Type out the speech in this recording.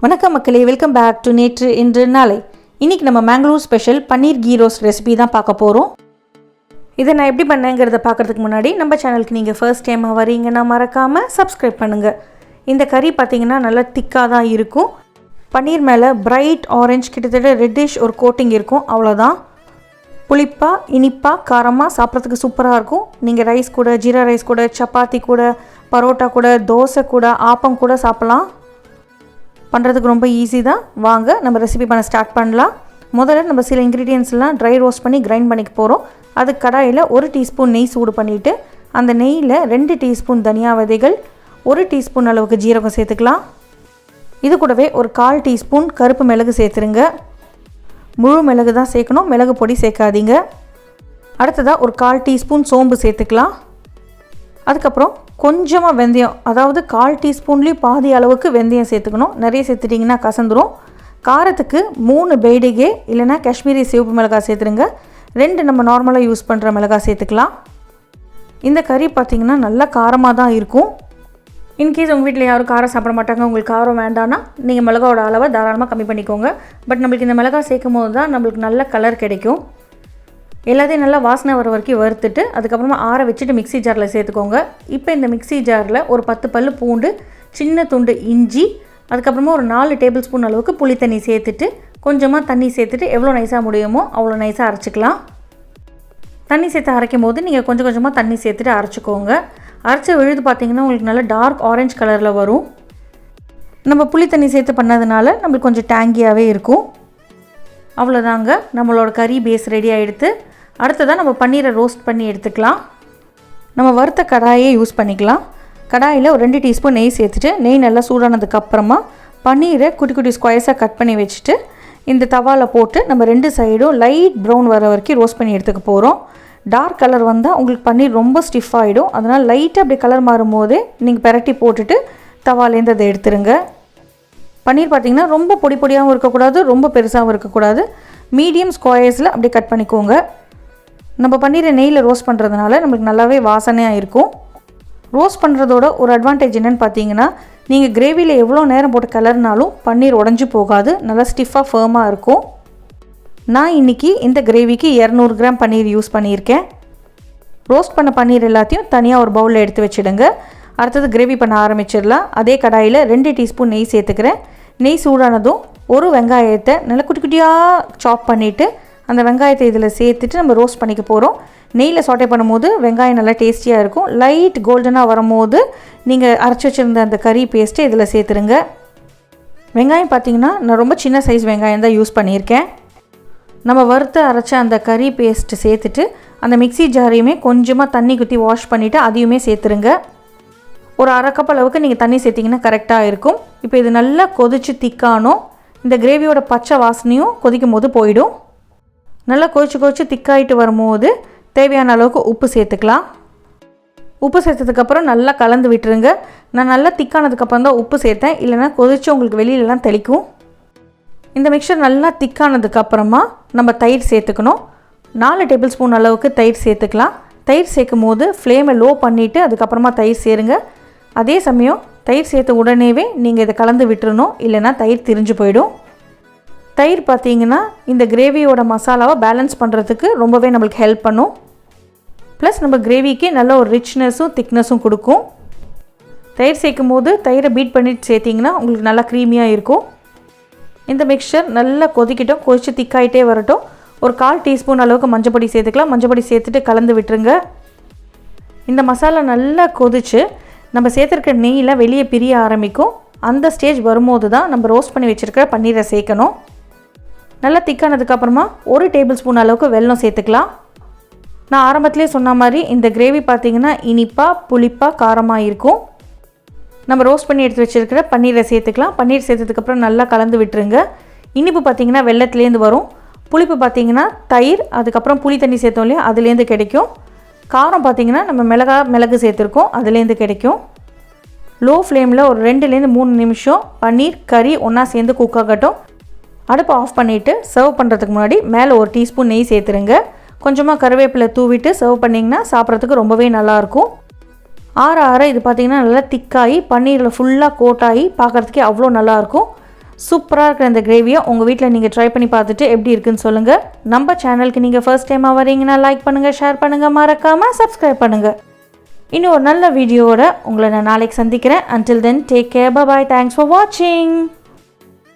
வணக்கம் மக்களே, welcome back to நேற்று இன்று நாளை. இன்றைக்கி நம்ம மேங்களூர் ஸ்பெஷல் பன்னீர் கீ ரோஸ்ட் ரெசிபி தான் பார்க்க போகிறோம். இதை நான் எப்படி பண்ணேங்கிறத பார்க்குறதுக்கு முன்னாடி நம்ம சேனலுக்கு நீங்கள் ஃபர்ஸ்ட் டைமாக வரீங்கன்னா மறக்காமல் சப்ஸ்கிரைப் பண்ணுங்கள். இந்த கறி பார்த்திங்கன்னா நல்லா திக்காக தான் இருக்கும். பன்னீர் மேலே பிரைட் ஆரஞ்சு கிட்டத்தட்ட ரெட்டிஷ் ஒரு கோட்டிங் இருக்கும், அவ்வளோதான். புளிப்பாக இனிப்பாக காரமாக சாப்பிட்றதுக்கு சூப்பராக இருக்கும். நீங்கள் ரைஸ் கூட, ஜீரா ரைஸ் கூட, சப்பாத்தி கூட, பரோட்டா கூட, தோசை கூட, ஆப்பம் கூட சாப்பிட்லாம். பண்ணுறதுக்கு ரொம்ப ஈஸி தான். வாங்க நம்ம ரெசிபி பண்ண ஸ்டார்ட் பண்ணலாம். முதல்ல நம்ம சில இன்க்ரீடியன்ஸ்லாம் ட்ரை ரோஸ்ட் பண்ணி கிரைண்ட் பண்ணிக்க போகிறோம். அது கடாயில் 1 டீஸ்பூன் நெய் சூடு பண்ணிவிட்டு அந்த நெய்யில் 2 டீஸ்பூன் தனியா விதைகள், 1 டீஸ்பூன் அளவுக்கு ஜீரகம் சேர்த்துக்கலாம். இது கூடவே ஒரு 1/4 டீஸ்பூன் கருப்பு மிளகு சேர்த்துருங்க. முழு மிளகு தான் சேர்க்கணும், மிளகு பொடி சேர்க்காதீங்க. அடுத்ததாக ஒரு 1/4 டீஸ்பூன் சோம்பு சேர்த்துக்கலாம். அதுக்கப்புறம் கொஞ்சமாக வெந்தயம், அதாவது 1/4 டீஸ்பூன்லேயும் பாதி அளவுக்கு வெந்தயம் சேர்த்துக்கணும். நிறைய சேர்த்துட்டிங்கன்னா கசந்துரும். காரத்துக்கு 3 பெய்டிகே இல்லைனா காஷ்மீரி சிவப்பு மிளகாய் சேர்த்துருங்க. 2 நம்ம நார்மலாக யூஸ் பண்ணுற மிளகாய் சேர்த்துக்கலாம். இந்த கறி பார்த்திங்கன்னா நல்லா காரமாக தான் இருக்கும். இன்கேஸ் உங்கள் வீட்டில் யாரும் காரம் சாப்பிட மாட்டாங்க, உங்களுக்கு காரம் வேண்டான்னா நீங்கள் மிளகாவோட அளவை தாராளமாக கம்மி பண்ணிக்கோங்க. பட் நம்மளுக்கு இந்த மிளகாய் சேர்க்கும் போது தான் நம்மளுக்கு நல்ல கலர் கிடைக்கும். எல்லாத்தையும் நல்லா வாசனை வர வரைக்கும் வறுத்துட்டு அதுக்கப்புறமா ஆற வச்சுட்டு மிக்ஸி ஜாரில் சேர்த்துக்கோங்க. இப்போ இந்த மிக்ஸி ஜாரில் ஒரு 10 பல்லு பூண்டு, சின்ன துண்டு இஞ்சி, அதுக்கப்புறமா ஒரு 4 டேபிள் ஸ்பூன் அளவுக்கு புளி தண்ணி சேர்த்துட்டு கொஞ்சமாக தண்ணி சேர்த்துட்டு எவ்வளோ நைஸாக முடியுமோ அவ்வளோ நைஸாக அரைச்சிக்கலாம். தண்ணி சேர்த்து அரைக்கும் போது நீங்கள் கொஞ்சம் கொஞ்சமாக தண்ணி சேர்த்துட்டு அரைச்சிக்கோங்க. அரைச்சி விழுது பார்த்திங்கன்னா உங்களுக்கு நல்லா டார்க் ஆரஞ்சு கலரில் வரும். நம்ம புளி தண்ணி சேர்த்து பண்ணதுனால நம்மளுக்கு கொஞ்சம் டேங்கியாகவே இருக்கும். அவ்வளோதாங்க, நம்மளோட கறி பேஸ் ரெடி ஆகிடுது. அடுத்ததாக நம்ம பன்னீரை ரோஸ்ட் பண்ணி எடுத்துக்கலாம். நம்ம வறுத்த கடாயை யூஸ் பண்ணிக்கலாம். கடாயில் ஒரு 2 டீஸ்பூன் நெய் சேர்த்துட்டு நெய் நல்லா சூடானதுக்கப்புறமா பன்னீரை குட்டி குட்டி ஸ்கொயர்ஸாக கட் பண்ணி வச்சுட்டு இந்த தவாவில் போட்டு நம்ம 2 சைடும் லைட் ப்ரௌன் வர வரைக்கும் ரோஸ்ட் பண்ணி எடுத்துக்க போகிறோம். டார்க் கலர் வந்தால் உங்களுக்கு பன்னீர் ரொம்ப ஸ்டிஃப் ஆகிடும். அதனால் லைட்டாக அப்படி கலர் மாறும் போதே நீங்கள் பெரட்டி போட்டுட்டு தவாலேருந்து அதை எடுத்துருங்க. பன்னீர் பார்த்திங்கன்னா ரொம்ப பொடி பொடியாகவும் இருக்கக்கூடாது, ரொம்ப பெருசாகவும் இருக்கக்கூடாது. மீடியம் ஸ்கொயர்ஸில் அப்படி கட் பண்ணிக்கோங்க. நம்ம பன்னீரை நெய்யில் ரோஸ்ட் பண்ணுறதுனால நம்மளுக்கு நல்லாவே வாசனையாக இருக்கும். ரோஸ்ட் பண்ணுறதோட ஒரு அட்வான்டேஜ் என்னென்னு பார்த்தீங்கன்னா, நீங்கள் கிரேவியில் எவ்வளோ நேரம் போட்டு கலர்னாலும் பன்னீர் உடஞ்சி போகாது, நல்லா ஸ்டிஃபாக ஃபர்மாக இருக்கும். நான் இன்றைக்கி இந்த கிரேவிக்கு 200 கிராம் பன்னீர் யூஸ் பண்ணியிருக்கேன். ரோஸ்ட் பண்ண பன்னீர் எல்லாத்தையும் தனியாக ஒரு பவுலில் எடுத்து வச்சுடுங்க. அடுத்தது கிரேவி பண்ண ஆரம்பிச்சிடலாம். அதே கடாயில் 2 டீஸ்பூன் நெய் சேர்த்துக்கிறேன். நெய் சூடானதும் ஒரு வெங்காயத்தை நல்லா குட்டி குட்டியாக சாப் பண்ணிவிட்டு அந்த வெங்காயத்தை இதில் சேர்த்துட்டு நம்ம ரோஸ்ட் பண்ணிக்க போகிறோம். நெய்யில் சாட்டே பண்ணும்போது வெங்காயம் நல்லா டேஸ்டியாக இருக்கும். லைட் கோல்டனாக வரும்போது நீங்கள் அரைச்சி வச்சுருந்த அந்த கறி பேஸ்ட்டு இதில் சேர்த்துருங்க. வெங்காயம் பார்த்திங்கன்னா நான் ரொம்ப சின்ன சைஸ் வெங்காயம் தான் யூஸ் பண்ணியிருக்கேன். நம்ம வறுத்து அரைச்ச அந்த கறி பேஸ்ட்டு சேர்த்துட்டு அந்த மிக்ஸி ஜாரையுமே கொஞ்சமாக தண்ணி ஊற்றி வாஷ் பண்ணிவிட்டு அதையுமே சேர்த்துருங்க. ஒரு 1/2 கப் அளவுக்கு நீங்கள் தண்ணி சேர்த்திங்கன்னா கரெக்டாக இருக்கும். இப்போ இது நல்லா கொதித்து திக்கானோம். இந்த கிரேவியோட பச்சை வாசனையும் கொதிக்கும் போது போயிடும். நல்லா கொதிச்சு திக்காயிட்டு வரும்போது தேவையான அளவுக்கு உப்பு சேர்த்துக்கலாம். உப்பு சேர்த்ததுக்கப்புறம் நல்லா கலந்து விட்டுருங்க. நான் நல்லா திக்கானதுக்கப்புறம் தான் உப்பு சேர்த்தேன், இல்லைனா கொதிச்சு உங்களுக்கு வெளியிலலாம் தெளிக்கும். இந்த மிக்சர் நல்லா திக்கானதுக்கப்புறமா நம்ம தயிர் சேர்த்துக்கணும். 4 டேபிள் ஸ்பூன் அளவுக்கு தயிர் சேர்த்துக்கலாம். தயிர் சேர்க்கும் போது ஃப்ளேமை லோ பண்ணிவிட்டு அதுக்கப்புறமா தயிர் சேருங்க. அதே சமயம் தயிர் சேர்த்த உடனேவே நீங்கள் இதை கலந்து விட்டுறணும், இல்லைனா தயிர் திரிஞ்சு போயிடும். தயிர் பார்த்திங்கன்னா இந்த கிரேவியோட மசாலாவை பேலன்ஸ் பண்ணுறதுக்கு ரொம்பவே நம்மளுக்கு ஹெல்ப் பண்ணும். ப்ளஸ் நம்ம கிரேவிக்கு நல்ல ஒரு ரிச்னஸும் திக்னஸும் கொடுக்கும். தயிர் சேர்க்கும் போது தயிரை பீட் பண்ணிட்டு சேர்த்திங்கன்னா உங்களுக்கு நல்லா க்ரீமியாக இருக்கும். இந்த மிக்சர் நல்லா கொதிக்கிட்டோம், கொதித்து திக்காயிட்டே வரட்டும். ஒரு 1/4 டீஸ்பூன் அளவுக்கு மஞ்சப்பொடி சேர்த்துக்கலாம். மஞ்சப்பொடி சேர்த்துட்டு கலந்து விட்டுருங்க. இந்த மசாலா நல்லா கொதித்து நம்ம சேர்த்துருக்க நெய்யில் வெளியே பிரிய ஆரம்பிக்கும். அந்த ஸ்டேஜ் வரும்போது தான் நம்ம ரோஸ்ட் பண்ணி வச்சுருக்கிற பன்னீரை சேர்க்கணும். நல்லா திக்கானதுக்கப்புறமா 1 டேபிள் ஸ்பூன் அளவுக்கு வெல்லம் சேர்த்துக்கலாம். நான் ஆரம்பத்திலே சொன்ன மாதிரி இந்த கிரேவி பார்த்திங்கன்னா இனிப்பாக புளிப்பாக காரமாக இருக்கும். நம்ம ரோஸ்ட் பண்ணி எடுத்து வச்சுருக்கிற பன்னீரை சேர்த்துக்கலாம். பன்னீர் சேர்த்ததுக்கப்புறம் நல்லா கலந்து விட்டுருங்க. இனிப்பு பார்த்திங்கன்னா வெல்லத்துலேருந்து வரும். புளிப்பு பார்த்திங்கன்னா தயிர், அதுக்கப்புறம் புளி தண்ணி சேர்த்தோம் இல்லையா, அதுலேருந்து கிடைக்கும். காரம் பார்த்திங்கன்னா நம்ம மிளகு சேர்த்துருக்கோம், அதுலேருந்து கிடைக்கும். லோ ஃப்ளேமில் ஒரு 2-3 நிமிஷம் பன்னீர் கறி ஒன்றா சேர்ந்து குக் ஆகட்டும். அடுப்பை ஆஃப் பண்ணிவிட்டு சர்வ் பண்ணுறதுக்கு முன்னாடி மேலே 1 டீஸ்பூன் நெய் சேர்த்துருங்க. கொஞ்சமாக கருவேப்பிலை தூவிட்டு சர்வ் பண்ணிங்கன்னா சாப்பிட்றதுக்கு ரொம்பவே நல்லாயிருக்கும். ஆற இது பார்த்திங்கன்னா நல்லா திக்காகி பன்னீரில் ஃபுல்லாக கோட்டாகி பார்க்குறதுக்கே அவ்வளோ நல்லாயிருக்கும். சூப்பராக இருக்கிற இந்த கிரேவியை உங்கள் வீட்டில் நீங்கள் ட்ரை பண்ணி பார்த்துட்டு எப்படி இருக்குன்னு சொல்லுங்கள். நம்ம சேனலுக்கு நீங்கள் ஃபர்ஸ்ட் டைமாக வரீங்கன்னா லைக் பண்ணுங்கள், ஷேர் பண்ணுங்கள், மறக்காமல் சப்ஸ்கிரைப் பண்ணுங்கள். இன்னும் ஒரு நல்ல வீடியோவோட உங்களை நான் நாளைக்கு சந்திக்கிறேன். Until then, take care. Bye bye. Thanks for watching.